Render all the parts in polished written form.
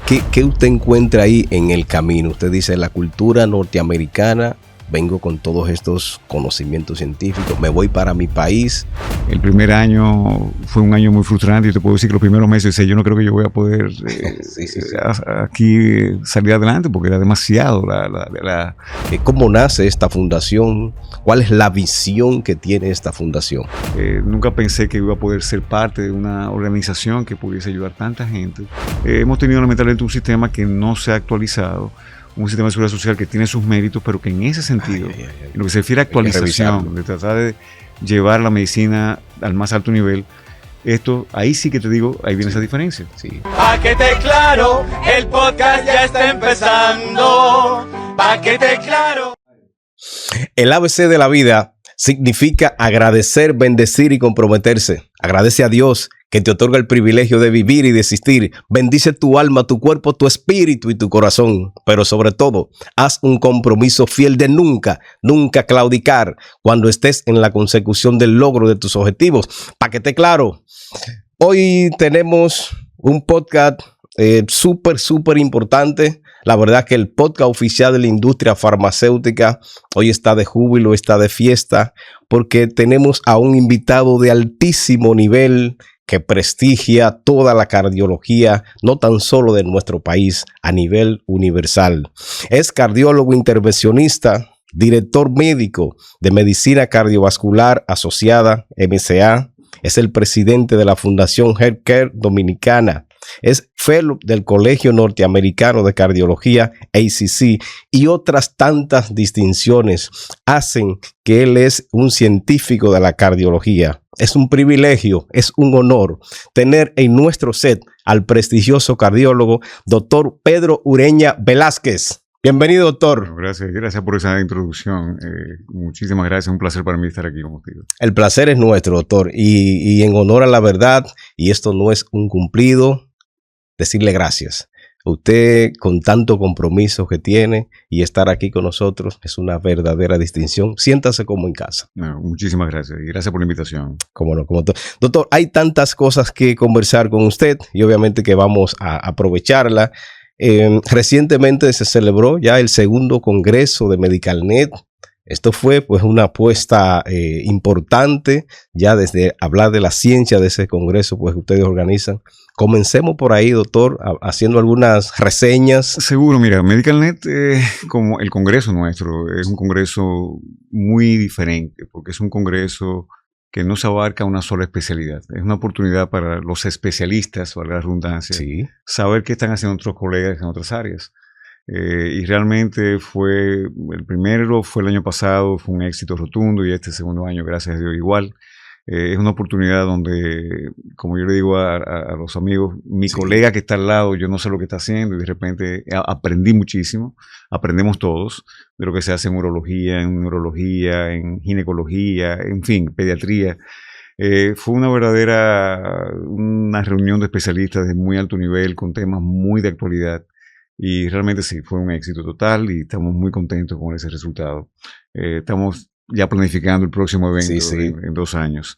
¿Qué usted encuentra ahí en el camino? Usted dice la cultura norteamericana, vengo con todos estos conocimientos científicos, me voy para mi país. El primer año fue un año muy frustrante y te puedo decir que los primeros meses yo no creo que yo voy a poder aquí salir adelante porque era demasiado. ¿Cómo nace esta fundación? ¿Cuál es la visión que tiene esta fundación? Nunca pensé que iba a poder ser parte de una organización que pudiese ayudar a tanta gente. Hemos tenido lamentablemente un sistema que no se ha actualizado, un sistema de seguridad social que tiene sus méritos, pero que en ese sentido, en lo que se refiere a actualización, de tratar de llevar la medicina al más alto nivel, ahí sí que te digo, ahí viene esa diferencia. Sí. Pa' que te claro, el podcast ya está empezando. Pa' que te claro. El ABC de la vida significa agradecer, bendecir y comprometerse. Agradece a Dios que te otorga el privilegio de vivir y de existir. Bendice tu alma, tu cuerpo, tu espíritu y tu corazón. Pero sobre todo, haz un compromiso fiel de nunca claudicar cuando estés en la consecución del logro de tus objetivos. Pa' que te claro, hoy tenemos un podcast súper importante. La verdad que el podcast oficial de la industria farmacéutica hoy está de júbilo, está de fiesta, porque tenemos a un invitado de altísimo nivel que prestigia toda la cardiología, no tan solo de nuestro país, a nivel universal. Es cardiólogo intervencionista, director médico de Medicina Cardiovascular Asociada, MCA. Es el presidente de la Fundación Healthcare Dominicana. Es fellow del Colegio Norteamericano de Cardiología, ACC, y otras tantas distinciones hacen que él es un científico de la cardiología. Es un privilegio, es un honor tener en nuestro set al prestigioso cardiólogo, doctor Pedro Ureña Velázquez. Bienvenido, doctor. Gracias por esa introducción. Muchísimas gracias. Un placer para mí estar aquí contigo. El placer es nuestro, doctor. Y en honor a la verdad, y esto no es un cumplido, decirle gracias. Usted, con tanto compromiso que tiene y estar aquí con nosotros, es una verdadera distinción. Siéntase como en casa. No, muchísimas gracias. Y gracias por la invitación. Cómo no, doctor, hay tantas cosas que conversar con usted y obviamente que vamos a aprovecharla. Recientemente se celebró ya el segundo congreso de MedicalNet. Esto fue pues una apuesta importante, ya desde hablar de la ciencia de ese congreso pues ustedes organizan. Comencemos por ahí, doctor, haciendo algunas reseñas. Seguro, mira, MedicalNet, como el congreso nuestro, es un congreso muy diferente, porque es un congreso que no se abarca una sola especialidad. Es una oportunidad para los especialistas, valga la redundancia, sí, saber qué están haciendo otros colegas en otras áreas. Y realmente el primero fue el año pasado, fue un éxito rotundo, y este segundo año, gracias a Dios, igual. Es una oportunidad donde, como yo le digo a los amigos, mi colega que está al lado, yo no sé lo que está haciendo y de repente aprendí muchísimo, aprendemos todos de lo que se hace en urología, en neurología, en ginecología, en fin, pediatría. Fue una reunión de especialistas de muy alto nivel con temas muy de actualidad. Y realmente sí, fue un éxito total y estamos muy contentos con ese resultado. Estamos ya planificando el próximo evento en 2 años.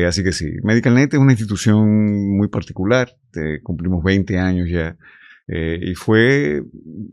Así que sí, MedicalNet es una institución muy particular. Cumplimos 20 años ya. Y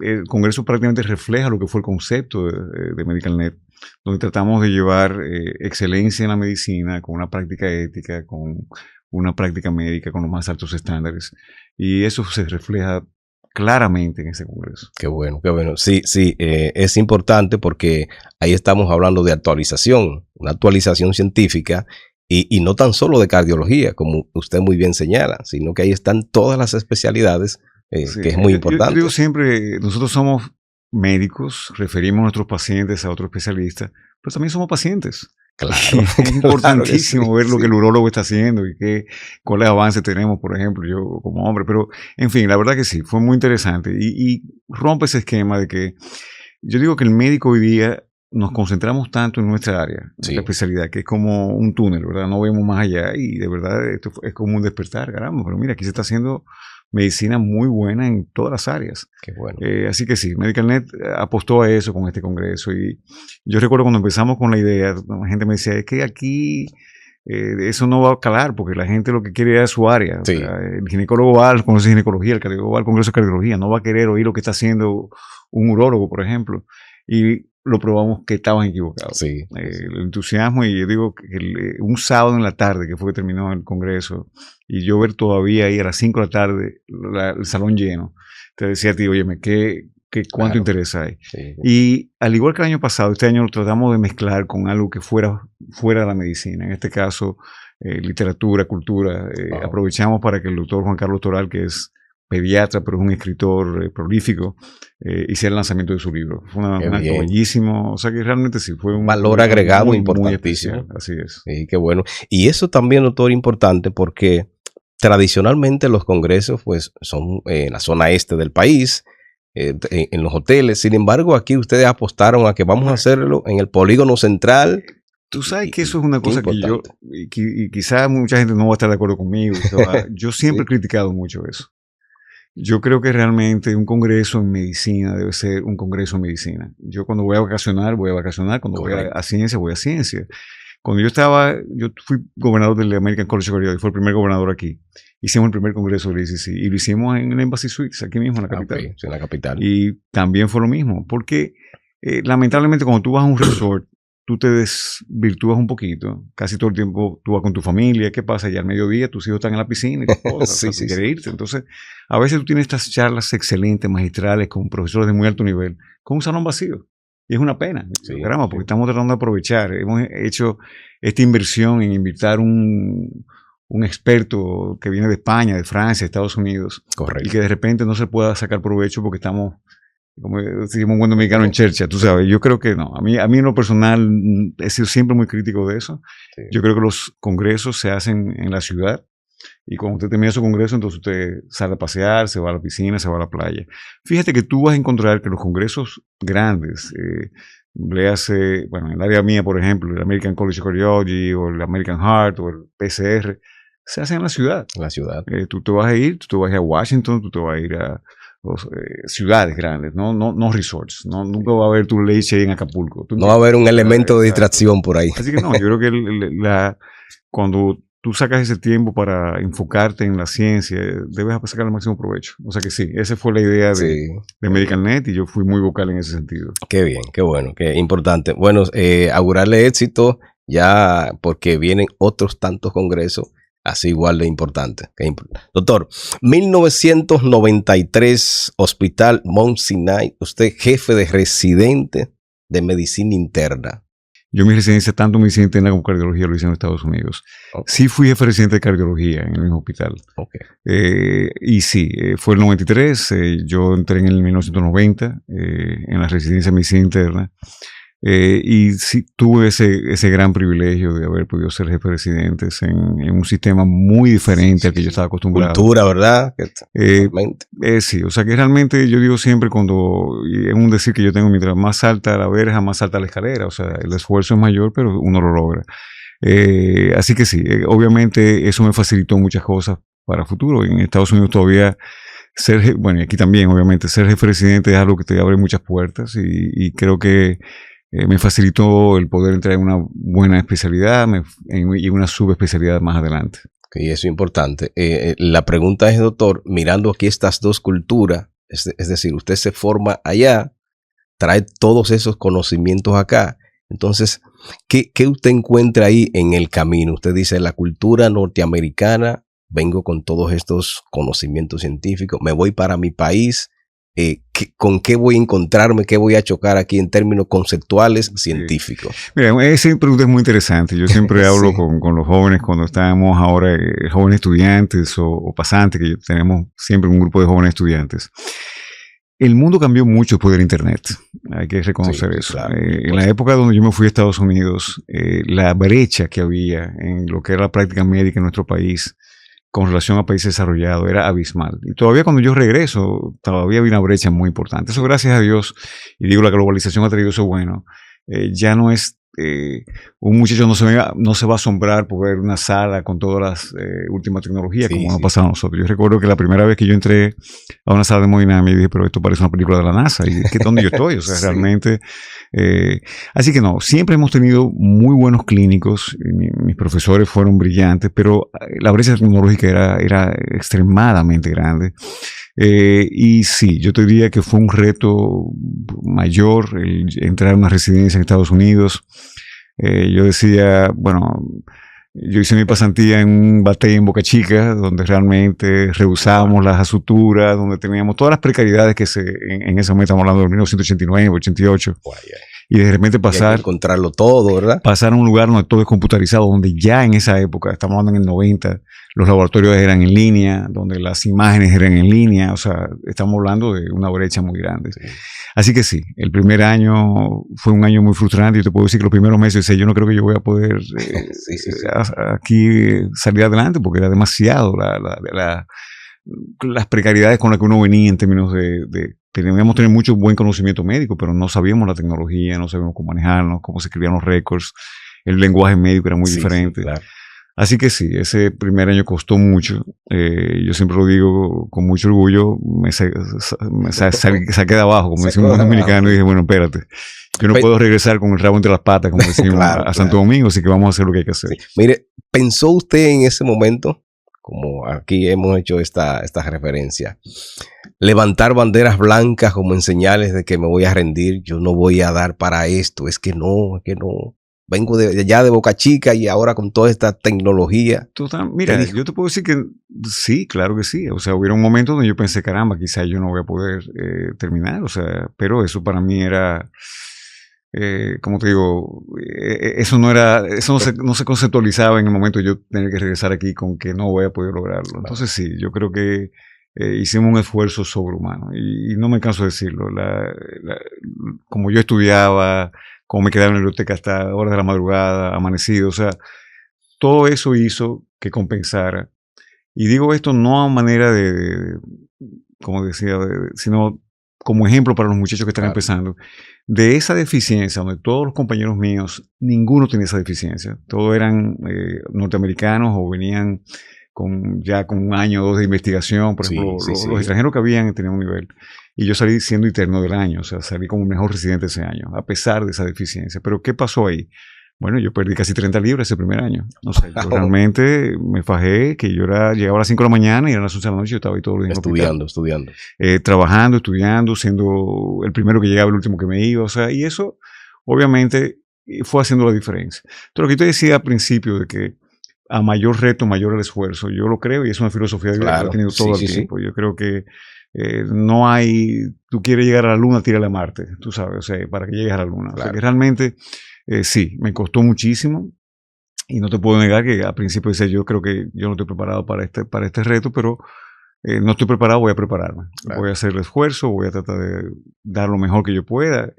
el congreso prácticamente refleja lo que fue el concepto de MedicalNet, donde tratamos de llevar excelencia en la medicina con una práctica ética, con una práctica médica con los más altos estándares. Y eso se refleja claramente en ese congreso. Qué bueno, qué bueno. Sí, es importante porque ahí estamos hablando de actualización, una actualización científica y no tan solo de cardiología, como usted muy bien señala, sino que ahí están todas las especialidades, que es muy importante. Yo digo siempre, nosotros somos médicos, referimos a nuestros pacientes a otros especialistas, pero también somos pacientes. Claro, es importantísimo claro ver lo que el urólogo está haciendo y cuáles avances tenemos, por ejemplo, yo como hombre. Pero, en fin, la verdad que sí, fue muy interesante y rompe ese esquema de que yo digo que el médico hoy día nos concentramos tanto en nuestra área, en la especialidad, que es como un túnel, ¿verdad? No vemos más allá y de verdad esto es como un despertar, caramba, pero mira, aquí se está haciendo medicina muy buena en todas las áreas. Qué bueno. Así que sí, MedicalNet apostó a eso con este congreso y yo recuerdo cuando empezamos con la idea, la gente me decía, es que aquí eso no va a calar porque la gente lo que quiere es su área. Sí. O sea, el ginecólogo va al Congreso de Ginecología, el cardiólogo va al Congreso de Cardiología, no va a querer oír lo que está haciendo un urólogo, por ejemplo. Y lo probamos que estaban equivocados. Sí. El entusiasmo, y yo digo que un sábado en la tarde, que fue que terminó el Congreso, y yo ver todavía ahí a las 5 de la tarde el salón lleno, te decía a ti, óyeme, ¿cuánto interés hay? Sí. Y al igual que el año pasado, este año lo tratamos de mezclar con algo que fuera de la medicina. En este caso, literatura, cultura. Aprovechamos para que el doctor Juan Carlos Toral, que es pediatra, pero es un escritor prolífico, hiciera el lanzamiento de su libro. Fue un acto bellísimo. O sea que realmente sí fue un valor agregado importantísimo. Muy así es. Sí, qué bueno. Y eso también, doctor, importante porque tradicionalmente los congresos pues son en la zona este del país, en los hoteles. Sin embargo, aquí ustedes apostaron a que vamos a hacerlo en el polígono central. Tú sabes que eso es una cosa que yo, y quizás mucha gente no va a estar de acuerdo conmigo. Yo siempre he criticado mucho eso. Yo creo que realmente un congreso en medicina debe ser un congreso en medicina. Yo cuando voy a vacacionar, voy a vacacionar. Cuando voy a ciencia, voy a ciencia. Cuando yo fui gobernador del American College of Cardiology, fue el primer gobernador aquí. Hicimos el primer congreso del ACC y lo hicimos en el Embassy Suites, aquí mismo en la capital. Okay, sí, en la capital. Y también fue lo mismo, porque lamentablemente cuando tú vas a un resort, tú te desvirtúas un poquito. Casi todo el tiempo tú vas con tu familia. ¿Qué pasa? Ya al mediodía tus hijos están en la piscina y tu esposa quiere irte. Entonces, a veces tú tienes estas charlas excelentes, magistrales, con profesores de muy alto nivel, con un salón vacío. Y es una pena, porque estamos tratando de aprovechar. Hemos hecho esta inversión en invitar un experto que viene de España, de Francia, de Estados Unidos. Correcto. Y que de repente no se pueda sacar provecho porque estamos, como decimos un buen dominicano, en chercha, tú sabes. Yo creo que no. A mí en lo personal he sido siempre muy crítico de eso. Sí. Yo creo que los congresos se hacen en la ciudad. Y cuando usted termina su congreso, entonces usted sale a pasear, se va a la piscina, se va a la playa. Fíjate que tú vas a encontrar que los congresos grandes, léase, bueno, en el área mía, por ejemplo, el American College of Cardiology o el American Heart o el PCR, se hacen en la ciudad. En la ciudad. Tú te vas a ir a Washington, tú te vas a ir a ciudades grandes, no resorts. Nunca va a haber tu leche en Acapulco. No va a haber un elemento de distracción por ahí. Así que no, yo creo que cuando tú sacas ese tiempo para enfocarte en la ciencia, debes sacar el máximo provecho. O sea que sí, esa fue la idea de MedicalNet y yo fui muy vocal en ese sentido. Qué bien, qué bueno, qué importante. Bueno, augurarle éxito ya porque vienen otros tantos congresos así igual de importantes. Doctor, 1993, Hospital Mount Sinai, usted jefe de residente de medicina interna. Yo mi residencia, tanto medicina interna como cardiología, lo hice en Estados Unidos. Okay. Sí fui jefe residente de cardiología en el mismo hospital. Okay. Y sí, fue el 93, yo entré en el 1990 en la residencia de medicina interna. Y sí tuve ese gran privilegio de haber podido ser jefe de residentes en un sistema muy diferente al que yo estaba acostumbrado. Cultura, ¿verdad? Sí, o sea que realmente yo digo siempre es un decir que yo tengo, mientras más alta la verja, más alta la escalera. O sea, el esfuerzo es mayor, pero uno lo logra. Así que sí, obviamente eso me facilitó muchas cosas para el futuro. En Estados Unidos todavía y aquí también, obviamente, ser jefe de residente es algo que te abre muchas puertas y creo que me facilitó el poder entrar en una buena especialidad y una subespecialidad más adelante. Y eso es importante. La pregunta es, doctor, mirando aquí estas dos culturas, es decir, usted se forma allá, trae todos esos conocimientos acá. Entonces, ¿qué usted encuentra ahí en el camino? Usted dice, la cultura norteamericana, vengo con todos estos conocimientos científicos, me voy para mi país. ¿Con qué voy a encontrarme? ¿Qué voy a chocar aquí en términos conceptuales científicos? Mira, esa pregunta es muy interesante. Yo siempre hablo con los jóvenes cuando estamos ahora, jóvenes estudiantes o pasantes, que tenemos siempre un grupo de jóvenes estudiantes. El mundo cambió mucho después del Internet. Hay que reconocer eso. Claro, en la época donde yo me fui a Estados Unidos, la brecha que había en lo que era la práctica médica en nuestro país con relación a países desarrollados era abismal. Y todavía cuando yo regreso, todavía había una brecha muy importante. Eso, gracias a Dios, y digo, la globalización ha traído eso bueno, ya no es un muchacho no se va a asombrar por ver una sala con todas las últimas tecnologías, como nos pasa a nosotros. Yo recuerdo que la primera vez que yo entré a una sala de hemodinámica, dije, pero esto parece una película de la NASA, y es que ¿dónde yo estoy? O sea, realmente... así que no, siempre hemos tenido muy buenos clínicos, mis profesores fueron brillantes, pero la brecha tecnológica era extremadamente grande. Y sí, yo te diría que fue un reto mayor entrar a una residencia en Estados Unidos. Yo decía, bueno, yo hice mi pasantía en un batey en Boca Chica, donde realmente rehusábamos las suturas, donde teníamos todas las precariedades que en ese momento, estamos hablando de 1989, 88. Y de repente pasar... encontrarlo todo, ¿verdad? Pasar a un lugar donde todo es computarizado, donde ya en esa época, estamos hablando en el 90, los laboratorios eran en línea, donde las imágenes eran en línea, o sea, estamos hablando de una brecha muy grande. Sí. Así que sí, el primer año fue un año muy frustrante. Yo te puedo decir que los primeros meses, yo no creo que yo voy a poder aquí salir adelante, porque era demasiado las precariedades con las que uno venía en términos teníamos que tener mucho buen conocimiento médico, pero no sabíamos la tecnología, no sabíamos cómo manejarnos, cómo se escribían los récords, el lenguaje médico era muy diferente. Claro. Así que sí, ese primer año costó mucho. Yo siempre lo digo con mucho orgullo, me saqué de abajo, como decimos los dominicanos, y dije, bueno, espérate, yo no puedo regresar con el rabo entre las patas, como decimos a Santo Domingo, así que vamos a hacer lo que hay que hacer. Sí. Mire, ¿pensó usted en ese momento, como aquí hemos hecho esta referencia, levantar banderas blancas como en señales de que me voy a rendir, yo no voy a dar para esto, es que no, vengo de allá de Boca Chica y ahora con toda esta tecnología? Mira, yo te puedo decir que sí, claro que sí. O sea, hubo un momento donde yo pensé, caramba, quizá yo no voy a poder terminar, o sea, pero eso para mí era... como te digo, eso no se conceptualizaba en el momento de yo tener que regresar aquí con que no voy a poder lograrlo. Entonces sí, yo creo que hicimos un esfuerzo sobrehumano y no me canso de decirlo. Como yo estudiaba, como me quedaba en la biblioteca hasta horas de la madrugada, amanecido, o sea, todo eso hizo que compensara. Y digo esto no a manera como decía, sino como ejemplo para los muchachos que están empezando, de esa deficiencia, donde todos los compañeros míos, ninguno tenía esa deficiencia. Todos eran norteamericanos o venían ya con un año o dos de investigación. Por ejemplo, los extranjeros que habían tenían un nivel. Y yo salí siendo interno del año, o sea, salí como el mejor residente ese año, a pesar de esa deficiencia. Pero ¿qué pasó ahí? Bueno, yo perdí casi 30 libras ese primer año. O sea, yo realmente me fajé, que yo llegaba a las 5 de la mañana y a las 11 de la noche yo estaba ahí todos los días estudiando. Trabajando, estudiando, siendo el primero que llegaba, el último que me iba. O sea, y eso obviamente fue haciendo la diferencia. Entonces, lo que yo te decía al principio de que a mayor reto, mayor el esfuerzo, yo lo creo y es una filosofía de vida que he tenido todo el tiempo. Yo creo que no hay, tú quieres llegar a la luna, tírale a Marte, tú sabes, o sea, para que llegues a la luna. O sea, que realmente... sí, me costó muchísimo y no te puedo negar que al principio decía yo creo que yo no estoy preparado para este reto, pero no estoy preparado, voy a prepararme. Voy a hacer el esfuerzo, voy a tratar de dar lo mejor que yo pueda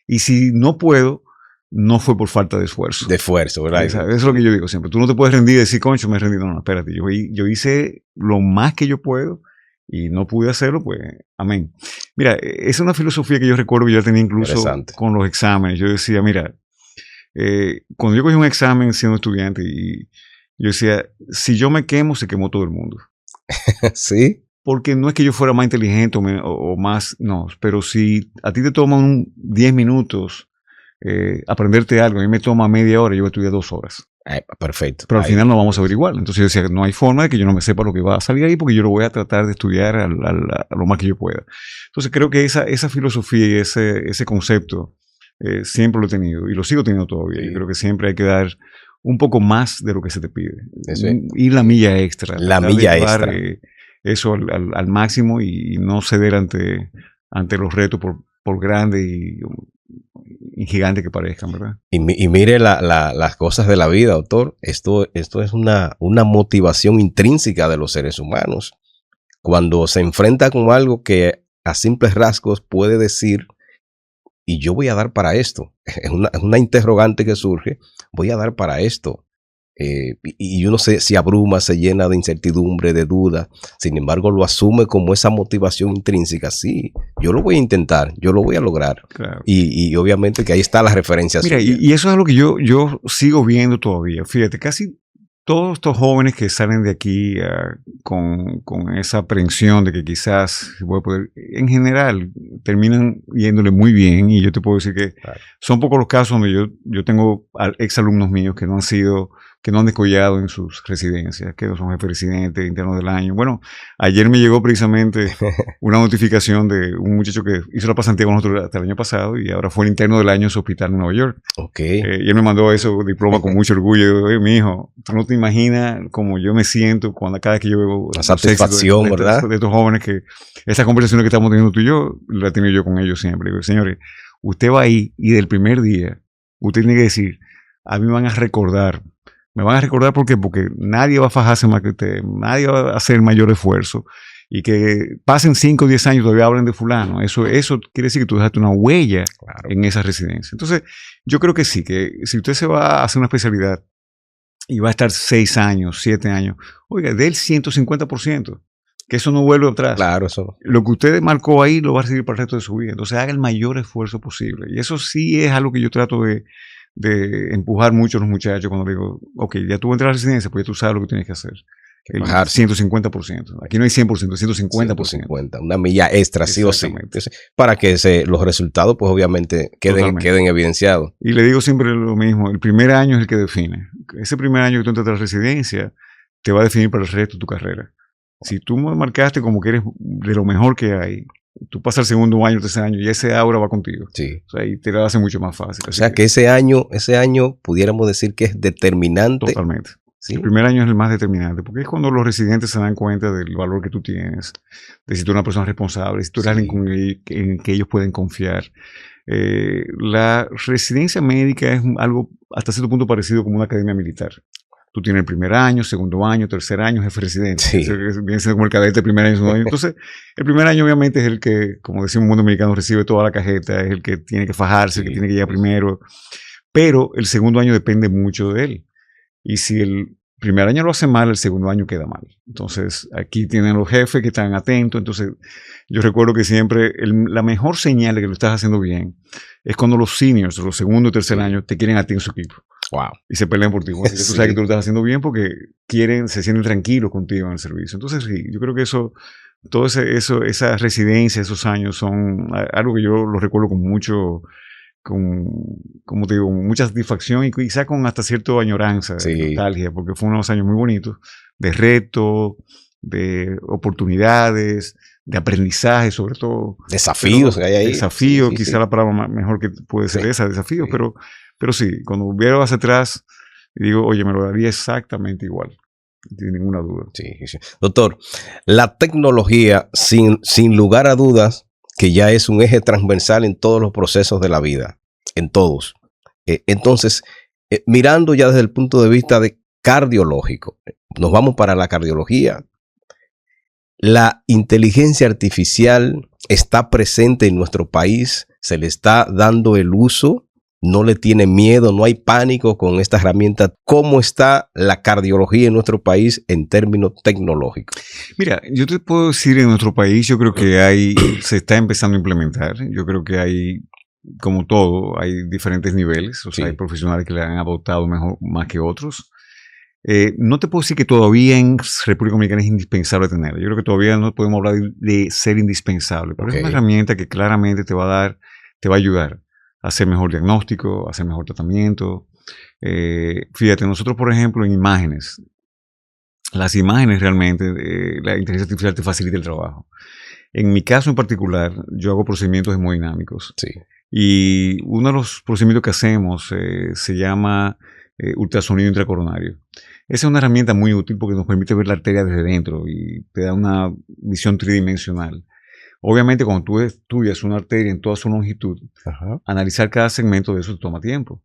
y si no puedo, no fue por falta de esfuerzo. De esfuerzo, ¿verdad? Eso es lo que yo digo siempre. Tú no te puedes rendir y decir, concho, me he rendido. No, espérate, yo hice lo más que yo puedo y no pude hacerlo, pues, amén. Mira, es una filosofía que yo recuerdo que yo tenía incluso con los exámenes. Yo decía, mira, cuando yo cogí un examen siendo estudiante y yo decía, si yo me quemo, se quemó todo el mundo. ¿Sí? Porque no es que yo fuera más inteligente o más, no, pero si a ti te toman 10 minutos aprenderte algo, a mí me toma media hora, yo voy a estudiar 2 horas. Perfecto. Pero al final no vamos a ver igual. Entonces yo decía, no hay forma de que yo no me sepa lo que va a salir ahí porque yo lo voy a tratar de estudiar a lo más que yo pueda. Entonces creo que esa filosofía y ese concepto siempre lo he tenido y lo sigo teniendo todavía. Sí. Yo creo que siempre hay que dar un poco más de lo que se te pide. Ir la milla extra. La milla extra. Eso al máximo y no ceder ante los retos por grande y gigante que parezcan, ¿verdad? Y mire las cosas de la vida, doctor. Esto es una motivación intrínseca de los seres humanos. Cuando se enfrenta con algo que a simples rasgos puede decir, y yo voy a dar para esto. Es una interrogante que surge, voy a dar para esto. Y uno se abruma, se llena de incertidumbre, de duda. Sin embargo, lo asume como esa motivación intrínseca. Sí, yo lo voy a intentar, yo lo voy a lograr. Claro. Y obviamente que ahí está la referencia. Mira, y eso es algo que yo sigo viendo todavía. Fíjate, casi todos estos jóvenes que salen de aquí con esa aprehensión de que quizás voy a poder, en general, terminan yéndole muy bien. Y yo te puedo decir que son pocos los casos donde yo tengo exalumnos míos que no han descollado en sus residencias, que no son jefe residente, internos del año. Bueno, ayer me llegó precisamente una notificación de un muchacho que hizo la pasantía con nosotros hasta el año pasado y ahora fue el interno del año en su hospital en Nueva York. Okay. Y él me mandó ese diploma con mucho orgullo. Y digo, oye, mi hijo, tú no te imaginas cómo yo me siento cada vez que yo veo la satisfacción, ¿verdad? De estos jóvenes que esas conversaciones que estamos teniendo tú y yo, las he tenido yo con ellos siempre. Digo, señores, usted va ahí y del primer día, usted tiene que decir, a mí me van a recordar. Me van a recordar porque nadie va a fajarse más que usted, nadie va a hacer mayor esfuerzo. Y que pasen 5 o 10 años y todavía hablen de fulano. Eso quiere decir que tú dejaste una huella en esa residencia. Entonces, yo creo que sí, que si usted se va a hacer una especialidad y va a estar 6 años, 7 años, oiga, del 150%, que eso no vuelve atrás. Claro, eso. Lo que usted marcó ahí lo va a recibir para el resto de su vida. Entonces, haga el mayor esfuerzo posible. Y eso sí es algo que yo trato de empujar mucho a los muchachos cuando digo, ok, ya tú entras a la residencia, pues ya tú sabes lo que tienes que hacer. El 150%. Aquí no hay 100%, es 150%. 150, una milla extra, sí o sí. Entonces, para que los resultados, pues obviamente, queden evidenciados. Y le digo siempre lo mismo, el primer año es el que define. Ese primer año que tú entras a la residencia, te va a definir para el resto de tu carrera. Si tú marcaste como que eres de lo mejor que hay, tú pasas el segundo año, tercer año, y ese aura va contigo. Sí. O sea, y te lo hace mucho más fácil. O sea, que ese año pudiéramos decir que es determinante. Totalmente. ¿Sí? El primer año es el más determinante, porque es cuando los residentes se dan cuenta del valor que tú tienes, de si tú eres una persona responsable, si tú eres alguien en que ellos pueden confiar. La residencia médica es algo hasta cierto punto parecido como una academia militar. Tú tienes el primer año, segundo año, tercer año, jefe residente. Sí. Viene siendo como el cadete, primer año, segundo año. Entonces, el primer año obviamente es el que, como decimos, un mundo americano recibe toda la cajeta, es el que tiene que fajarse, el que tiene que llegar primero. Pero el segundo año depende mucho de él. Y si el primer año lo hace mal, el segundo año queda mal. Entonces, aquí tienen los jefes que están atentos. Entonces, yo recuerdo que siempre la mejor señal de que lo estás haciendo bien es cuando los seniors, los segundo y tercer año, te quieren a ti en su equipo. Wow. Y se pelean por ti. Bueno, tú sabes que tú lo estás haciendo bien porque se sienten tranquilos contigo en el servicio. Entonces, sí, yo creo que esa residencia, esos años son algo que yo lo recuerdo con mucho, como te digo, mucha satisfacción y quizá con hasta cierta añoranza, nostalgia, porque fueron unos años muy bonitos, de reto, de oportunidades, de aprendizaje sobre todo. Desafíos que hay ahí. Desafíos, quizá la palabra mejor que puede ser esa, desafíos, pero sí, cuando veo hacia atrás, digo, oye, me lo daría exactamente igual, sin ninguna duda. Sí. Doctor, la tecnología, sin lugar a dudas, que ya es un eje transversal en todos los procesos de la vida, en todos. Entonces, mirando ya desde el punto de vista cardiológico, nos vamos para la cardiología. La inteligencia artificial está presente en nuestro país, se le está dando el uso, no le tiene miedo, no hay pánico con esta herramienta. ¿Cómo está la cardiología en nuestro país en términos tecnológicos? Mira, yo te puedo decir en nuestro país, yo creo que se está empezando a implementar. Yo creo que hay, como todo, hay diferentes niveles. O sea, hay profesionales que le han adoptado más que otros. No te puedo decir que todavía en República Dominicana es indispensable tenerla. Yo creo que todavía no podemos hablar de ser indispensable, pero es una herramienta que claramente te va a ayudar a hacer mejor diagnóstico, a hacer mejor tratamiento. Fíjate, nosotros, por ejemplo, en imágenes, las imágenes realmente, la inteligencia artificial te facilita el trabajo. En mi caso en particular, yo hago procedimientos hemodinámicos. Sí. Y uno de los procedimientos que hacemos se llama ultrasonido intracoronario. Esa es una herramienta muy útil porque nos permite ver la arteria desde dentro y te da una visión tridimensional. Obviamente, cuando tú estudias una arteria en toda su longitud, analizar cada segmento de eso te toma tiempo.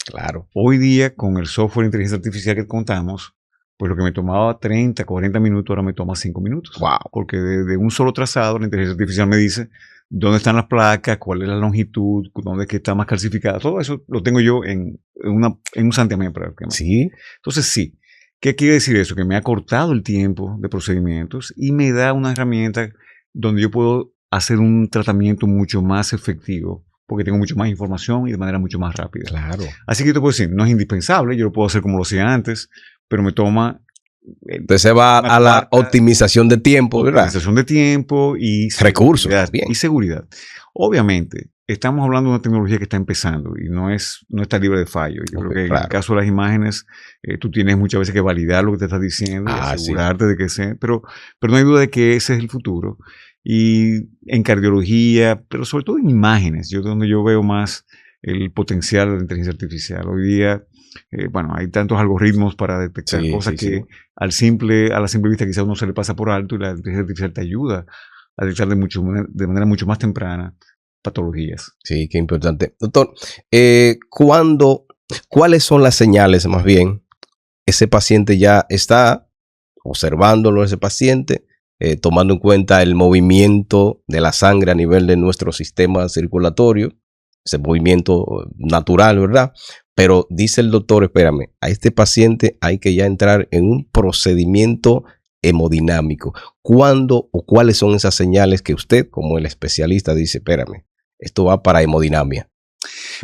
Claro. Hoy día, con el software de inteligencia artificial que contamos, pues lo que me tomaba 30, 40 minutos, ahora me toma 5 minutos. Wow. Porque de un solo trazado, la inteligencia artificial me dice dónde están las placas, cuál es la longitud, dónde es que está más calcificada. Todo eso lo tengo yo en un santiamén prácticamente. Sí. Entonces, sí. ¿Qué quiere decir eso? Que me ha cortado el tiempo de procedimientos y me da una herramienta donde yo puedo hacer un tratamiento mucho más efectivo, porque tengo mucho más información y de manera mucho más rápida. Claro. Así que te puedo decir, no es indispensable, yo lo puedo hacer como lo hacía antes, pero me toma... Entonces se va a la optimización de tiempo, ¿verdad? Optimización de tiempo y recursos. Y seguridad. Obviamente, estamos hablando de una tecnología que está empezando y no está libre de fallo. Yo creo que en el caso de las imágenes, tú tienes muchas veces que validar lo que te estás diciendo y asegurarte de que sea, pero no hay duda de que ese es el futuro. Y en cardiología, pero sobre todo en imágenes, donde yo veo más el potencial de la inteligencia artificial. Hoy día, hay tantos algoritmos para detectar cosas que a la simple vista quizás uno se le pasa por alto, y la inteligencia artificial te ayuda a detectar de manera mucho más temprana patologías. Sí, qué importante. Doctor, ¿cuáles son las señales, más bien, ese paciente ya está observándolo, ese paciente, tomando en cuenta el movimiento de la sangre a nivel de nuestro sistema circulatorio, ese movimiento natural, ¿verdad? Pero dice el doctor, espérame, a este paciente hay que ya entrar en un procedimiento hemodinámico. ¿Cuándo o cuáles son esas señales que usted, como el especialista, dice, espérame, esto va para hemodinamia?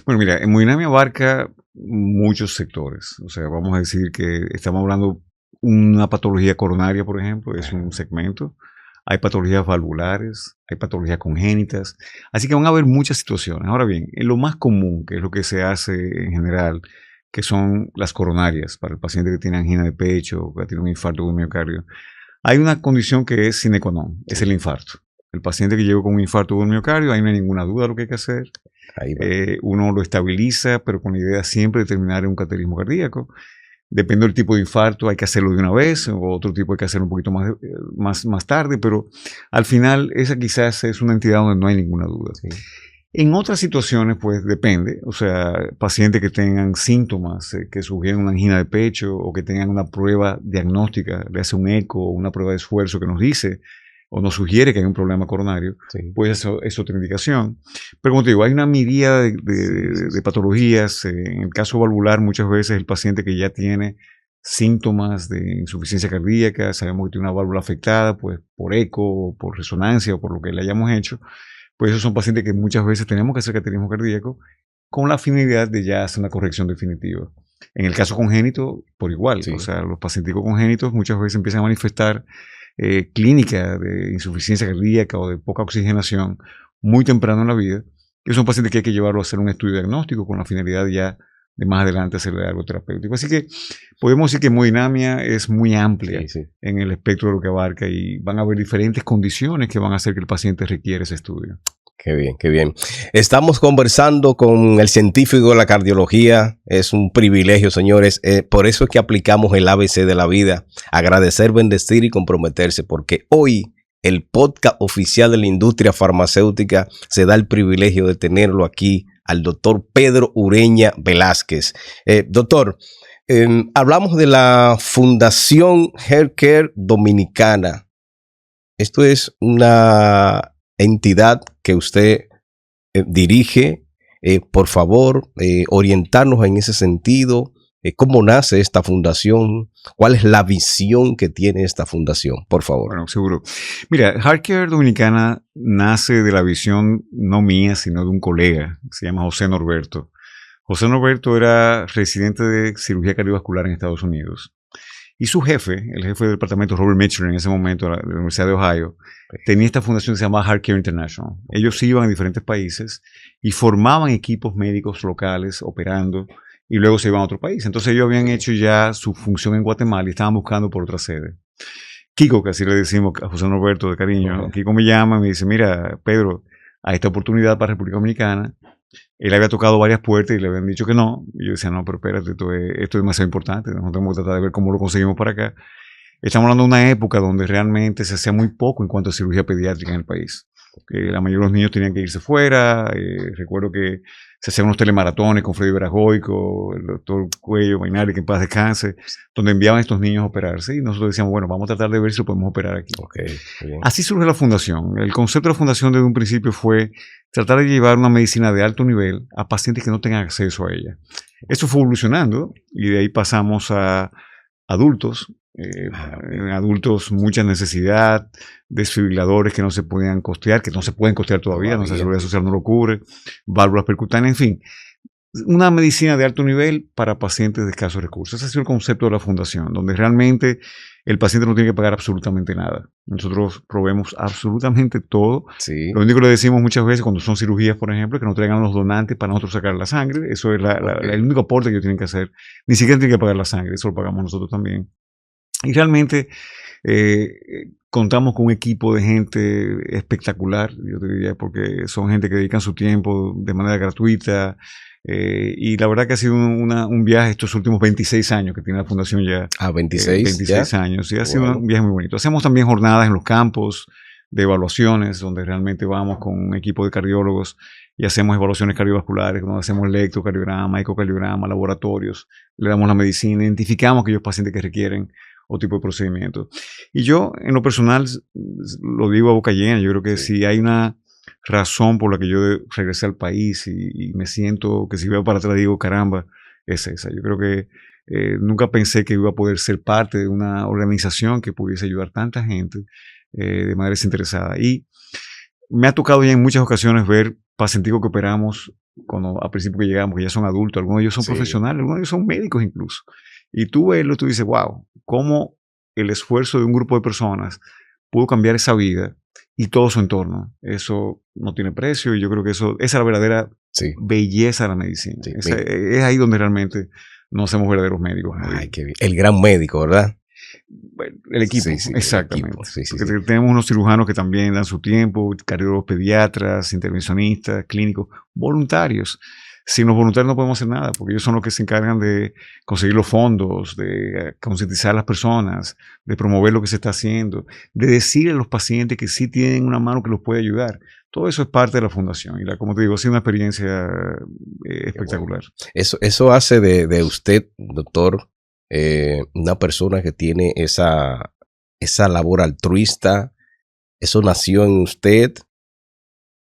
Bueno, mira, hemodinamia abarca muchos sectores. O sea, vamos a decir que estamos hablando una patología coronaria, por ejemplo, es un segmento. Hay patologías valvulares, hay patologías congénitas. Así que van a haber muchas situaciones. Ahora bien, lo más común, que es lo que se hace en general, que son las coronarias, para el paciente que tiene angina de pecho, que tiene un infarto de miocardio, hay una condición que es sine qua non, es el infarto. El paciente que llegó con un infarto de miocardio, ahí no hay ninguna duda de lo que hay que hacer. Uno lo estabiliza, pero con la idea siempre de terminar en un cateterismo cardíaco. Depende del tipo de infarto, hay que hacerlo de una vez, o otro tipo hay que hacerlo un poquito más tarde, pero al final esa quizás es una entidad donde no hay ninguna duda. Sí. En otras situaciones, pues depende, o sea, pacientes que tengan síntomas, que sugieran una angina de pecho o que tengan una prueba diagnóstica, le hace un eco o una prueba de esfuerzo que nos dice o nos sugiere que hay un problema coronario, pues eso es otra indicación. Pero como te digo, hay una miríada de patologías. En el caso valvular, muchas veces el paciente que ya tiene síntomas de insuficiencia cardíaca, sabemos que tiene una válvula afectada, pues por eco, por resonancia o por lo que le hayamos hecho, pues esos son pacientes que muchas veces tenemos que hacer cateterismo cardíaco con la finalidad de ya hacer una corrección definitiva. En el caso congénito, por igual. O sea, los pacientes congénitos muchas veces empiezan a manifestar clínica de insuficiencia cardíaca o de poca oxigenación muy temprano en la vida. Y son pacientes que hay que llevarlo a hacer un estudio diagnóstico con la finalidad ya de más adelante hacerle algo terapéutico. Así que podemos decir que hemodinamia es muy amplia en el espectro de lo que abarca y van a haber diferentes condiciones que van a hacer que el paciente requiera ese estudio. Qué bien, qué bien. Estamos conversando con el científico de la cardiología. Es un privilegio, señores. Por eso es que aplicamos el ABC de la vida. Agradecer, bendecir y comprometerse. Porque hoy el podcast oficial de la industria farmacéutica se da el privilegio de tenerlo aquí al doctor Pedro Ureña Velázquez. Doctor, hablamos de la Fundación Healthcare Dominicana. Esto es una entidad que usted dirige. Por favor, orientarnos en ese sentido. ¿Cómo nace esta fundación? ¿Cuál es la visión que tiene esta fundación? Por favor. Bueno, seguro. Mira, Healthcare Dominicana nace de la visión no mía, sino de un colega, se llama José Norberto. José Norberto era residente de cirugía cardiovascular en Estados Unidos. Y su jefe, el jefe del departamento, Robert Mitchell, en ese momento, de la Universidad de Ohio, tenía esta fundación que se llamaba Healthcare International. Ellos iban a diferentes países y formaban equipos médicos locales operando y luego se iban a otro país. Entonces ellos habían hecho ya su función en Guatemala y estaban buscando por otra sede. Kiko, que así le decimos a José Norberto de cariño, Kiko me llama y me dice, mira, Pedro, hay esta oportunidad para República Dominicana. Él había tocado varias puertas y le habían dicho que no. Y yo decía, no, pero espérate, esto es demasiado importante. Nosotros tenemos que tratar de ver cómo lo conseguimos para acá. Estamos hablando de una época donde realmente se hacía muy poco en cuanto a cirugía pediátrica en el país. La mayoría de los niños tenían que irse fuera. Recuerdo que se hacían unos telemaratones con Freddy Verajoico, el doctor Cuello Mainari, que en paz descanse, donde enviaban a estos niños a operarse y nosotros decíamos, bueno, vamos a tratar de ver si lo podemos operar aquí. Así surge la fundación. El concepto de la fundación desde un principio fue tratar de llevar una medicina de alto nivel a pacientes que no tengan acceso a ella. Eso fue evolucionando y de ahí pasamos a adultos, En adultos mucha necesidad, desfibriladores que no se podían costear, que no se pueden costear todavía. Nuestra seguridad social no lo cubre, válvulas percutáneas, en fin. Una medicina de alto nivel para pacientes de escasos recursos. Ese ha sido el concepto de la fundación, donde realmente el paciente no tiene que pagar absolutamente nada. Nosotros proveemos absolutamente todo. Sí. Lo único que le decimos muchas veces cuando son cirugías, por ejemplo, es que nos traigan los donantes para nosotros sacar la sangre. Eso es el único aporte que ellos tienen que hacer. Ni siquiera tienen que pagar la sangre, eso lo pagamos nosotros también. Y realmente contamos con un equipo de gente espectacular, yo te diría, porque son gente que dedican su tiempo de manera gratuita. Y la verdad que ha sido un viaje estos últimos 26 años que tiene la fundación ya. 26 ¿ya? Años. Y ha sido un viaje muy bonito. Hacemos también jornadas en los campos de evaluaciones, donde realmente vamos con un equipo de cardiólogos y hacemos evaluaciones cardiovasculares, donde hacemos electrocardiograma, ecocardiograma, laboratorios, le damos la medicina, identificamos aquellos pacientes que requieren otro tipo de procedimientos. Y yo, en lo personal, lo digo a boca llena, yo creo que si hay una razón por la que yo regresé al país y me siento que si veo para atrás digo, caramba, es esa. Yo creo que nunca pensé que iba a poder ser parte de una organización que pudiese ayudar a tanta gente de manera desinteresada. Y me ha tocado ya en muchas ocasiones ver pacientes que operamos cuando al principio que llegamos, que ya son adultos, algunos de ellos son profesionales, algunos de ellos son médicos incluso. Y tú verlo, tú dices, wow, cómo el esfuerzo de un grupo de personas pudo cambiar esa vida y todo su entorno. Eso no tiene precio y yo creo que esa es la verdadera belleza de la medicina. Sí, es ahí donde realmente nos hacemos verdaderos médicos. Ay, qué bien. El gran médico, ¿verdad? El equipo, exactamente. El equipo. Porque tenemos unos cirujanos que también dan su tiempo, cardiólogos pediatras, intervencionistas, clínicos, voluntarios. Sin los voluntarios no podemos hacer nada, porque ellos son los que se encargan de conseguir los fondos, de concientizar a las personas, de promover lo que se está haciendo, de decirle a los pacientes que sí tienen una mano que los puede ayudar. Todo eso es parte de la fundación. Y como te digo, ha sido una experiencia espectacular. Bueno. Eso hace de usted, doctor, una persona que tiene esa labor altruista. Eso nació en usted,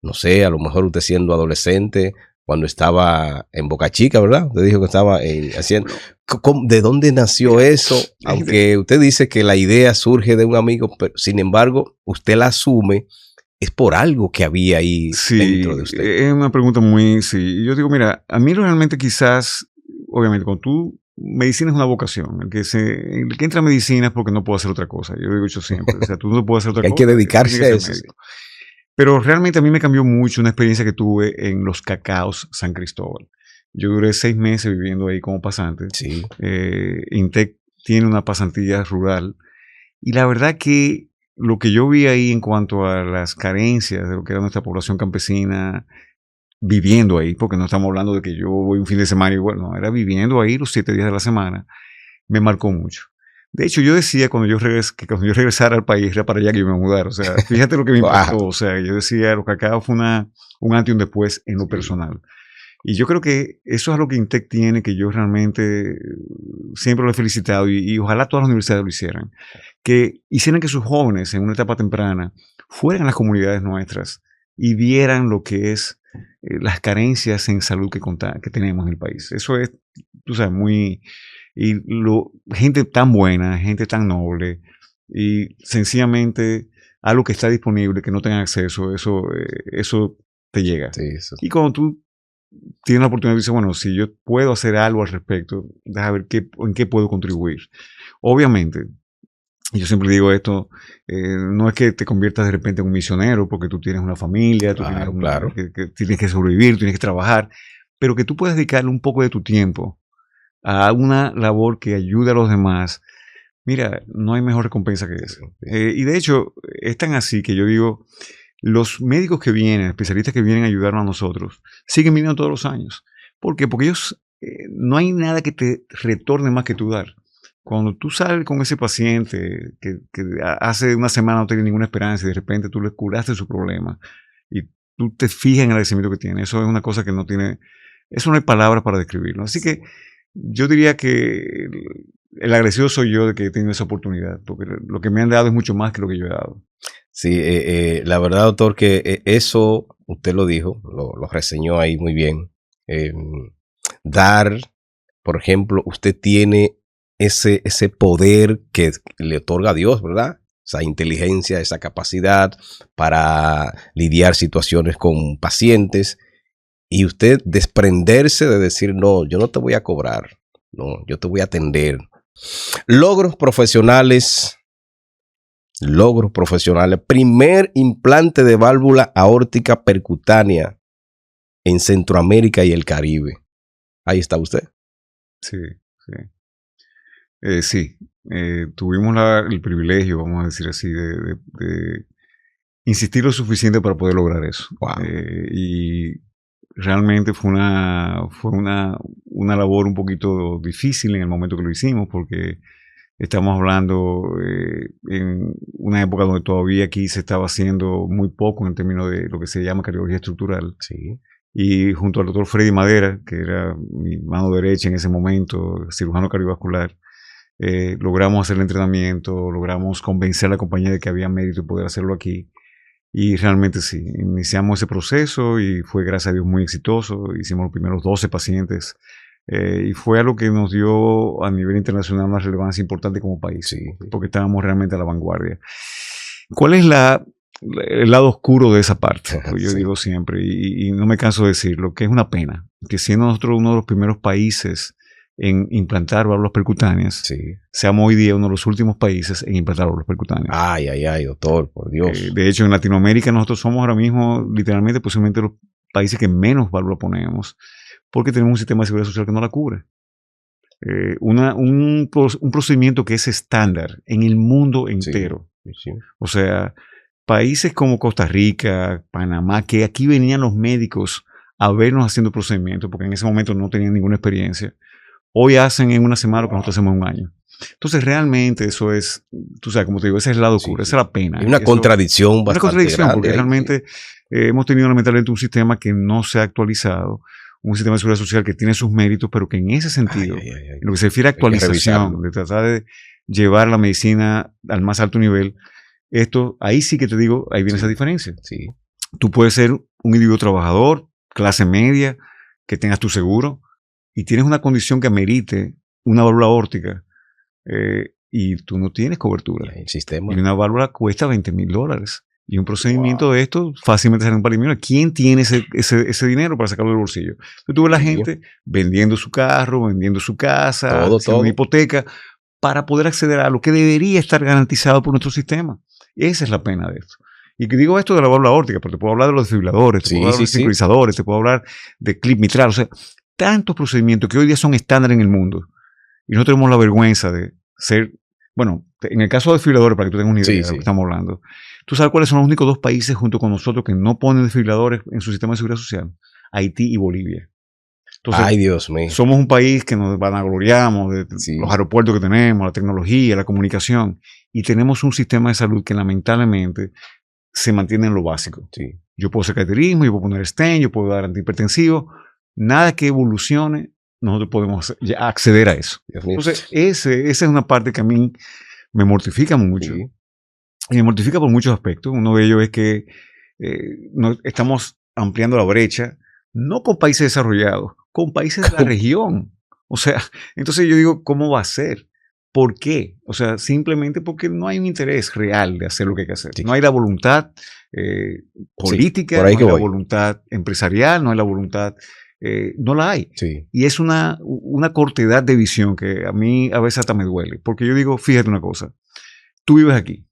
no sé, a lo mejor usted siendo adolescente, cuando estaba en Boca Chica, ¿verdad? Usted dijo que estaba haciendo... ¿De dónde nació eso? Aunque usted dice que la idea surge de un amigo, pero sin embargo, usted la asume, es por algo que había ahí dentro de usted. Es una pregunta muy... Sí, yo digo, mira, a mí realmente quizás, obviamente, cuando tú... Medicina es una vocación. El que entra a medicina es porque no puede hacer otra cosa. Yo lo digo siempre. O sea, tú no puedes hacer otra cosa. Hay que dedicarse a eso. Pero realmente a mí me cambió mucho una experiencia que tuve en Los Cacaos San Cristóbal. Yo duré 6 meses viviendo ahí como pasante. Sí. INTEC tiene una pasantía rural. Y la verdad que lo que yo vi ahí en cuanto a las carencias de lo que era nuestra población campesina, viviendo ahí, porque no estamos hablando de que yo voy un fin de semana igual, no, era viviendo ahí los 7 días de la semana, me marcó mucho. De hecho, yo decía cuando yo regresara al país, era para allá que yo me mudara. O sea, fíjate lo que me impactó. O sea, yo decía, Los Cacaos fue un antes y un después en lo personal. Y yo creo que eso es lo que INTEC tiene, que yo realmente siempre lo he felicitado y ojalá todas las universidades lo hicieran. Que hicieran que sus jóvenes en una etapa temprana fueran a las comunidades nuestras y vieran lo que es las carencias en salud que tenemos en el país. Eso es, tú sabes, muy... Y gente tan buena, gente tan noble, y sencillamente algo que está disponible, que no tengan acceso, eso te llega. Sí, eso. Y cuando tú tienes la oportunidad, dices, bueno, si yo puedo hacer algo al respecto, déjame ver en qué puedo contribuir. Obviamente, yo siempre digo esto, no es que te conviertas de repente en un misionero, porque tú tienes una familia, que tienes que sobrevivir, tienes que trabajar, pero que tú puedas dedicarle un poco de tu tiempo a una labor que ayude a los demás. Mira, no hay mejor recompensa que eso. Y de hecho, es tan así que yo digo, los médicos que vienen, especialistas que vienen a ayudarnos a nosotros, siguen viniendo todos los años. ¿Por qué? Porque ellos, no hay nada que te retorne más que tú dar. Cuando tú sales con ese paciente que hace una semana no tenía ninguna esperanza y de repente tú le curaste su problema y tú te fijas en el agradecimiento que tiene, eso es una cosa que no tiene, eso no hay palabras para describirlo. Así que yo diría que el agradecido soy yo de que he tenido esa oportunidad, porque lo que me han dado es mucho más que lo que yo he dado. Sí, la verdad, doctor, que eso, usted lo dijo, lo reseñó ahí muy bien. Dar, por ejemplo, usted tiene ese poder que le otorga a Dios, ¿verdad? Esa inteligencia, esa capacidad para lidiar situaciones con pacientes y usted desprenderse de decir, no, yo no te voy a cobrar, no, yo te voy a atender. Logros profesionales. Primer implante de válvula aórtica percutánea en Centroamérica y el Caribe. Ahí está usted. Sí, sí. Tuvimos el privilegio, vamos a decir así, de insistir lo suficiente para poder lograr eso. Wow. Y realmente fue una labor un poquito difícil en el momento que lo hicimos, porque estamos hablando en una época donde todavía aquí se estaba haciendo muy poco en términos de lo que se llama cardiología estructural. Sí. Y junto al doctor Freddy Madera, que era mi mano derecha en ese momento, cirujano cardiovascular, logramos hacer el entrenamiento, logramos convencer a la compañía de que había mérito de poder hacerlo aquí. Y realmente sí, iniciamos ese proceso y fue, gracias a Dios, muy exitoso. Hicimos los primeros 12 pacientes y fue algo que nos dio a nivel internacional una relevancia importante como país, Sí. porque estábamos realmente a la vanguardia. ¿Cuál es el lado oscuro de esa parte? Pues yo digo siempre, y no me canso de decirlo, que es una pena que siendo nosotros uno de los primeros países en implantar válvulas percutáneas, seamos hoy día uno de los últimos países en implantar válvulas percutáneas. Ay, doctor, por Dios. De hecho, en Latinoamérica nosotros somos ahora mismo, literalmente, posiblemente los países que menos válvula ponemos, porque tenemos un sistema de seguridad social que no la cubre. Un procedimiento que es estándar en el mundo entero. Sí. O sea, países como Costa Rica, Panamá, que aquí venían los médicos a vernos haciendo procedimientos, porque en ese momento no tenían ninguna experiencia, hoy hacen en una semana lo que nosotros hacemos en un año. Entonces, realmente eso es, tú sabes, como te digo, ese es el lado oscuro, esa es la pena. Hay una contradicción bastante grande. Porque realmente hemos tenido lamentablemente un sistema que no se ha actualizado, un sistema de seguridad social que tiene sus méritos, pero que en ese sentido, en lo que se refiere a actualización, de tratar de llevar la medicina al más alto nivel, ahí sí que te digo, ahí viene esa diferencia. Sí. Tú puedes ser un individuo trabajador, clase media, que tengas tu seguro, y tienes una condición que amerite una válvula aórtica, y tú no tienes cobertura. El sistema. Y una válvula cuesta $20,000. Y un procedimiento de esto fácilmente sale un par de millones. ¿Quién tiene ese dinero para sacarlo del bolsillo? Entonces tú ves la gente vendiendo su carro, vendiendo su casa, haciendo una hipoteca, para poder acceder a lo que debería estar garantizado por nuestro sistema. Esa es la pena de esto. Y que digo esto de la válvula aórtica, pero te puedo hablar de los desfibriladores, te puedo hablar de los sincronizadores, te puedo hablar de clip mitral. O sea, tantos procedimientos que hoy día son estándar en el mundo. Y no tenemos la vergüenza de ser, bueno, en el caso de desfibriladores, para que tú tengas una idea de lo que estamos hablando, ¿tú sabes cuáles son los únicos dos países junto con nosotros que no ponen desfibriladores en su sistema de seguridad social? Haití y Bolivia. Entonces, ay, Dios mío. Somos un país que nos vanagloriamos de los aeropuertos que tenemos, la tecnología, la comunicación, y tenemos un sistema de salud que lamentablemente se mantiene en lo básico. Yo puedo hacer cateterismo, yo puedo poner stent, yo puedo dar antihipertensivo, nada que evolucione, nosotros podemos acceder a eso. Entonces, esa es una parte que a mí me mortifica mucho. Y me mortifica por muchos aspectos. Uno de ellos es que estamos ampliando la brecha, no con países desarrollados, con países de la región. O sea, entonces yo digo, ¿cómo va a ser? ¿Por qué? O sea, simplemente porque no hay un interés real de hacer lo que hay que hacer. No hay la voluntad política, no hay la voluntad empresarial, no hay la voluntad, no la hay. Y es una cortedad de visión que a mí a veces hasta me duele. Porque yo digo, fíjate una cosa, tú vives aquí,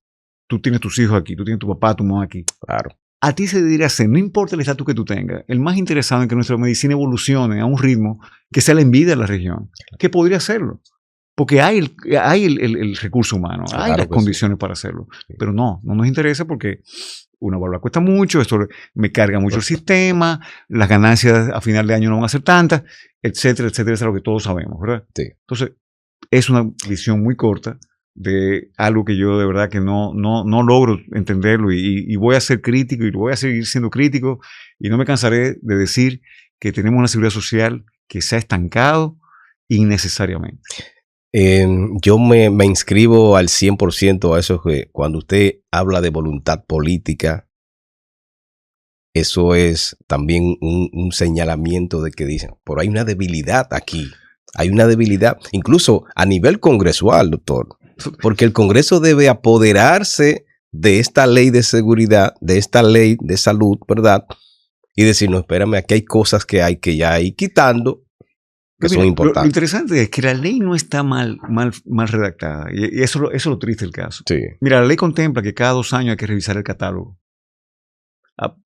tú tienes tus hijos aquí, tú tienes tu papá, tu mamá aquí. Claro. A ti se debería hacer, no importa el estatus que tú tengas, el más interesado en que nuestra medicina evolucione a un ritmo que sea la envidia de la región, que podría hacerlo. Porque hay el recurso humano, hay las condiciones para hacerlo. Pero no nos interesa porque una válvula cuesta mucho, esto me carga mucho el sistema, las ganancias a final de año no van a ser tantas, etcétera, etcétera, es lo que todos sabemos, ¿verdad? Entonces, es una visión muy corta de algo que yo de verdad que no logro entenderlo y voy a ser crítico y voy a seguir siendo crítico y no me cansaré de decir que tenemos una seguridad social que se ha estancado innecesariamente. Yo me inscribo al 100% a eso, que cuando usted habla de voluntad política, eso es también un señalamiento de que dicen, por ahí hay una debilidad aquí. Hay una debilidad, incluso a nivel congresual, doctor, porque el Congreso debe apoderarse de esta ley de seguridad, de esta ley de salud, ¿verdad? Y decir, no, espérame, aquí hay cosas que hay que ya ir quitando, que son importantes. Lo interesante es que la ley no está mal redactada, y eso es lo triste del caso. Sí. Mira, la ley contempla que cada 2 años hay que revisar el catálogo.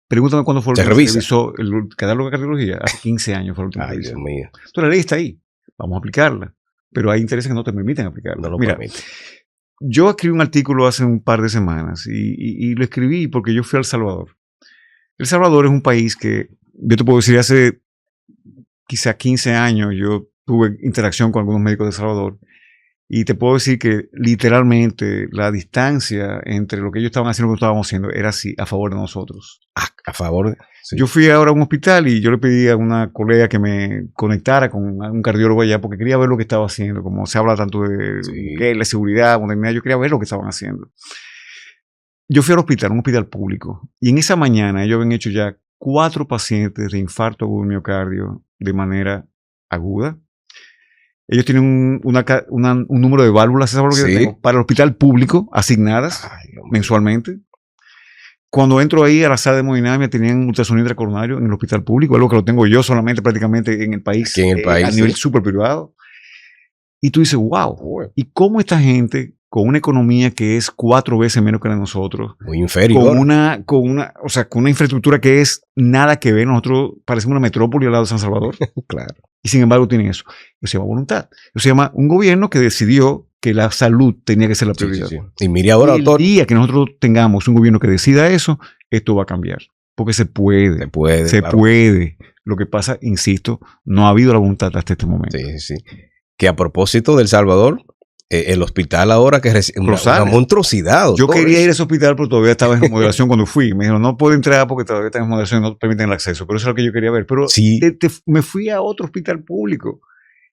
Pregúntame cuándo fue el que revisó el catálogo de cardiología. Hace 15 años fue el último. Ay, Dios mío. Entonces la ley está ahí. Vamos a aplicarla. Pero hay intereses que no te permiten aplicarla. No lo Mira, permiten. yo escribí un artículo hace un par de semanas y lo escribí porque yo fui a El Salvador. El Salvador es un país que, yo te puedo decir, hace quizá 15 años yo tuve interacción con algunos médicos de El Salvador y te puedo decir que literalmente la distancia entre lo que ellos estaban haciendo y lo que estábamos haciendo era así, a favor de nosotros. A favor de... Sí. Yo fui ahora a un hospital y yo le pedí a una colega que me conectara con un cardiólogo allá porque quería ver lo que estaba haciendo. Como se habla tanto de la seguridad, modernidad, yo quería ver lo que estaban haciendo. Yo fui al hospital, un hospital público, y en esa mañana ellos habían hecho ya 4 pacientes de infarto agudo de miocardio de manera aguda. Ellos tienen un número de válvulas, ¿sabes lo que yo tengo? Para el hospital público, asignadas mensualmente. Cuando entro ahí a la sala de hemodinamia, tenían ultrasonido intracoronario en el hospital público, algo que lo tengo yo solamente prácticamente en el país, aquí en el país a nivel súper privado. Y tú dices, wow, ¿y cómo esta gente, con una economía que es 4 veces menos que la de nosotros, muy inferior, con una infraestructura que es nada que ver, nosotros parecemos una metrópoli al lado de San Salvador? Claro. Y sin embargo tienen eso. Eso se llama voluntad. Eso se llama un gobierno que decidió que la salud tenía que ser la prioridad. Sí. Y mire ahora, doctor, el día que nosotros tengamos un gobierno que decida eso, esto va a cambiar. Porque se puede. Se puede. Lo que pasa, insisto, no ha habido la voluntad hasta este momento. Sí. Que a propósito de El Salvador, el hospital ahora que recibe una monstruosidad. Yo quería ir a ese hospital, pero todavía estaba en remodelación cuando fui. Me dijeron, no puedo entrar porque todavía está en remodelación y no permiten el acceso. Pero eso es lo que yo quería ver. Pero me fui a otro hospital público.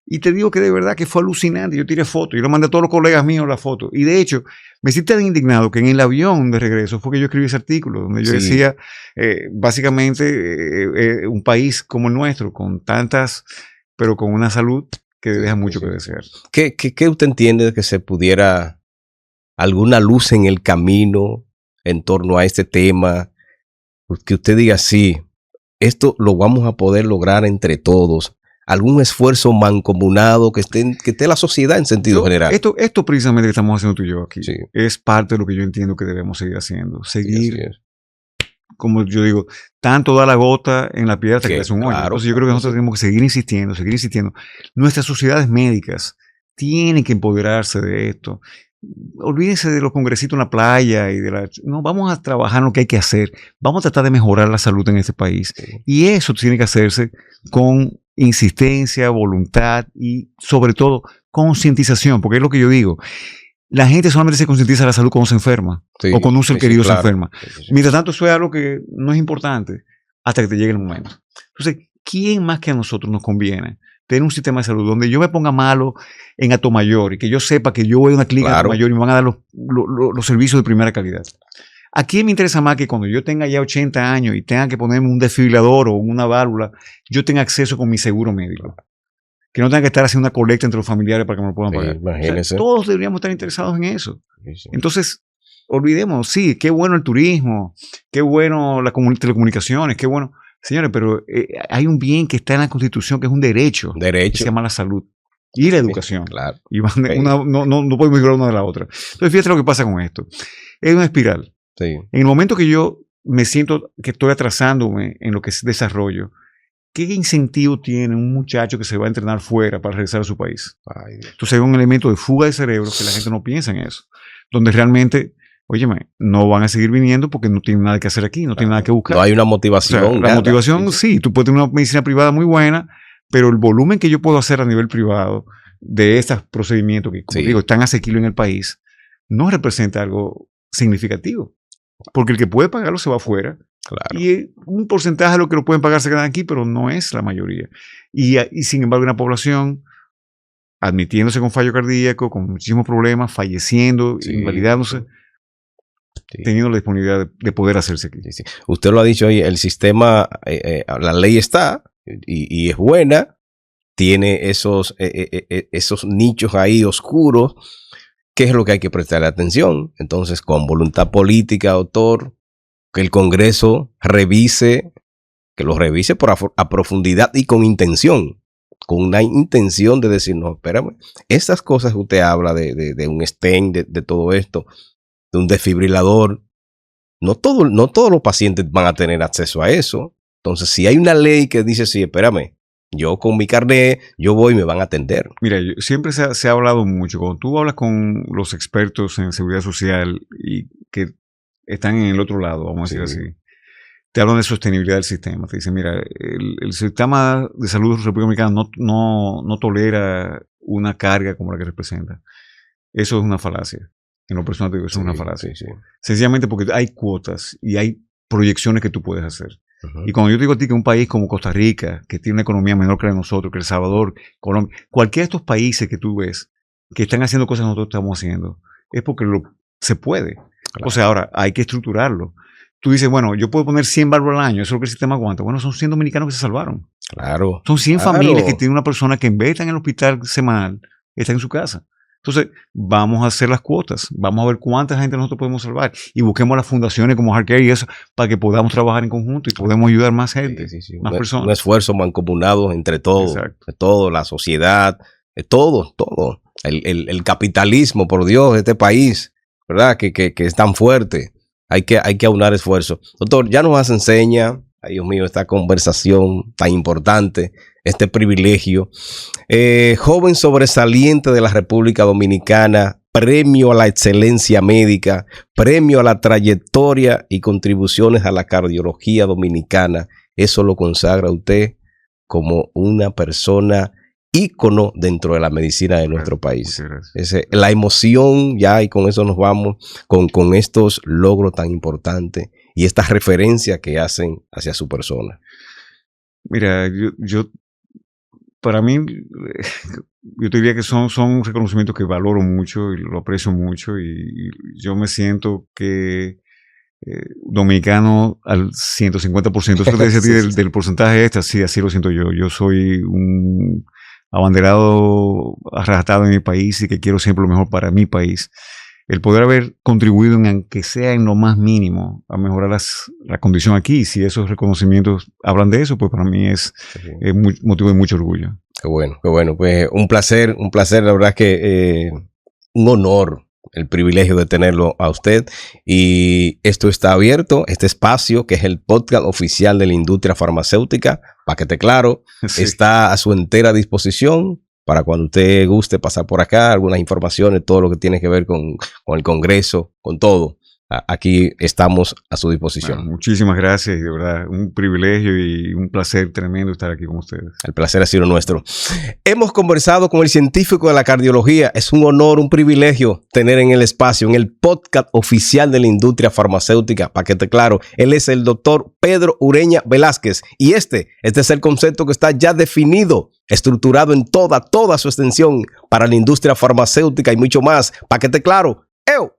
Y te digo que de verdad que fue alucinante. Yo tiré fotos. Yo le mandé a todos los colegas míos la foto. Y de hecho, me siento tan indignado que en el avión de regreso fue que yo escribí ese artículo, donde yo decía, básicamente, un país como el nuestro, con tantas, pero con una salud que deja mucho que desear. ¿Qué usted entiende de que se pudiera alguna luz en el camino en torno a este tema? Que usted diga, sí, esto lo vamos a poder lograr entre todos. Algún esfuerzo mancomunado que esté la sociedad en sentido general. Esto precisamente que estamos haciendo tú y yo aquí es parte de lo que yo entiendo que debemos seguir haciendo. Como yo digo, tanto da la gota en la piedra hasta que hace un hoyo. Entonces yo creo que nosotros tenemos que seguir insistiendo. Nuestras sociedades médicas tienen que empoderarse de esto. Olvídense de los congresitos en la playa no, vamos a trabajar en lo que hay que hacer. Vamos a tratar de mejorar la salud en este país. Y eso tiene que hacerse con insistencia, voluntad y sobre todo concientización, porque es lo que yo digo. La gente solamente se concientiza de la salud cuando se enferma o cuando un ser querido se enferma. Mientras tanto, eso es algo que no es importante hasta que te llegue el momento. Entonces, ¿quién más que a nosotros nos conviene tener un sistema de salud donde yo me ponga malo en Atomayor y que yo sepa que yo voy a una clínica de Atomayor y me van a dar los servicios de primera calidad? ¿A quién me interesa más que cuando yo tenga ya 80 años y tenga que ponerme un desfibrilador o una válvula, yo tenga acceso con mi seguro médico? Que no tenga que estar haciendo una colecta entre los familiares para que me lo puedan pagar. O sea, todos deberíamos estar interesados en eso. Entonces, olvidemos, sí, qué bueno el turismo, qué bueno las telecomunicaciones, qué bueno. Señores, pero hay un bien que está en la Constitución que es un derecho. Que se llama la salud y la educación. Claro. Y no podemos ignorar una de la otra. Entonces, fíjate lo que pasa con esto. Es una espiral. En el momento que yo me siento que estoy atrasándome en lo que es desarrollo, ¿qué incentivo tiene un muchacho que se va a entrenar fuera para regresar a su país? Entonces hay un elemento de fuga de cerebro que la gente no piensa en eso. Donde realmente, óyeme, no van a seguir viniendo porque no tienen nada que hacer aquí, no tienen nada que buscar. No hay una motivación. O sea, la motivación, sí, tú puedes tener una medicina privada muy buena, pero el volumen que yo puedo hacer a nivel privado de estos procedimientos que, como digo, están asequibles en el país, no representa algo significativo. Porque el que puede pagarlo se va afuera. Y un porcentaje de lo que lo pueden pagar se quedan aquí, pero no es la mayoría. Y sin embargo, una población admitiéndose con fallo cardíaco, con muchísimos problemas, falleciendo, invalidándose, teniendo la disponibilidad de poder hacerse aquí. Usted lo ha dicho ahí, el sistema, la ley está y es buena, tiene esos nichos ahí oscuros, que es lo que hay que prestarle atención. Entonces, con voluntad política, doctor, que el Congreso que lo revise a profundidad y con intención, con una intención de decir, no, espérame, estas cosas que usted habla de un stent, de todo esto, de un desfibrilador, no todos los pacientes van a tener acceso a eso. Entonces, si hay una ley que dice, sí, espérame, yo con mi carnet, yo voy y me van a atender. Mira, siempre se ha hablado mucho. Cuando tú hablas con los expertos en seguridad social y que están en el otro lado, vamos a decir así, te hablan de sostenibilidad del sistema. Te dicen, mira, el sistema de salud de la República Dominicana no tolera una carga como la que representa. Eso es una falacia. En lo personal te digo, eso es una falacia. Sencillamente porque hay cuotas y hay proyecciones que tú puedes hacer. Y cuando yo te digo a ti que un país como Costa Rica, que tiene una economía menor que la de nosotros, que El Salvador, Colombia, cualquiera de estos países que tú ves que están haciendo cosas que nosotros estamos haciendo, es porque se puede. Claro. O sea, ahora hay que estructurarlo. Tú dices, bueno, yo puedo poner 100 bárbaros al año, eso es lo que el sistema aguanta. Bueno, son 100 dominicanos que se salvaron. Claro. Son 100 familias que tienen una persona que en vez de estar en el hospital semanal, está en su casa. Entonces, vamos a hacer las cuotas, vamos a ver cuánta gente nosotros podemos salvar y busquemos las fundaciones como HeartCare y eso para que podamos trabajar en conjunto y podamos ayudar más gente, más personas. Un esfuerzo mancomunado entre todos, la sociedad, todo. El capitalismo, por Dios, de este país, ¿verdad? Que es tan fuerte. Hay que aunar esfuerzos. Doctor, ya nos enseña, ay Dios mío, esta conversación tan importante, este privilegio. Joven sobresaliente de la República Dominicana, premio a la excelencia médica, premio a la trayectoria y contribuciones a la cardiología dominicana. Eso lo consagra usted como una persona ícono dentro de la medicina de nuestro país. La emoción ya, y con eso nos vamos, con estos logros tan importantes y estas referencias que hacen hacia su persona. Mira, yo para mí, yo te diría que son reconocimientos que valoro mucho y lo aprecio mucho y yo me siento que dominicano al 150%. Eso te decía del porcentaje sí, así lo siento yo. Yo soy un abanderado arrastrado en mi país y que quiero siempre lo mejor para mi país. El poder haber contribuido, aunque sea en lo más mínimo, a mejorar la condición aquí, si esos reconocimientos hablan de eso, pues para mí es motivo de mucho orgullo. Qué bueno. Pues un placer, la verdad que un honor, el privilegio de tenerlo a usted. Y esto está abierto, este espacio que es el podcast oficial de la industria farmacéutica, Paquete Claro, está a su entera disposición. Para cuando usted guste pasar por acá, algunas informaciones, todo lo que tiene que ver con el Congreso, con todo. Aquí estamos a su disposición. Bueno, muchísimas gracias, de verdad, un privilegio y un placer tremendo estar aquí con ustedes. El placer ha sido nuestro. Hemos conversado con el científico de la cardiología. Es un honor, un privilegio tener en el espacio, en el podcast oficial de la industria farmacéutica, Paquete Claro. Él es el doctor Pedro Ureña Velázquez y este es el concepto que está ya definido, estructurado en toda su extensión para la industria farmacéutica y mucho más. Paquete Claro. ¡Eo!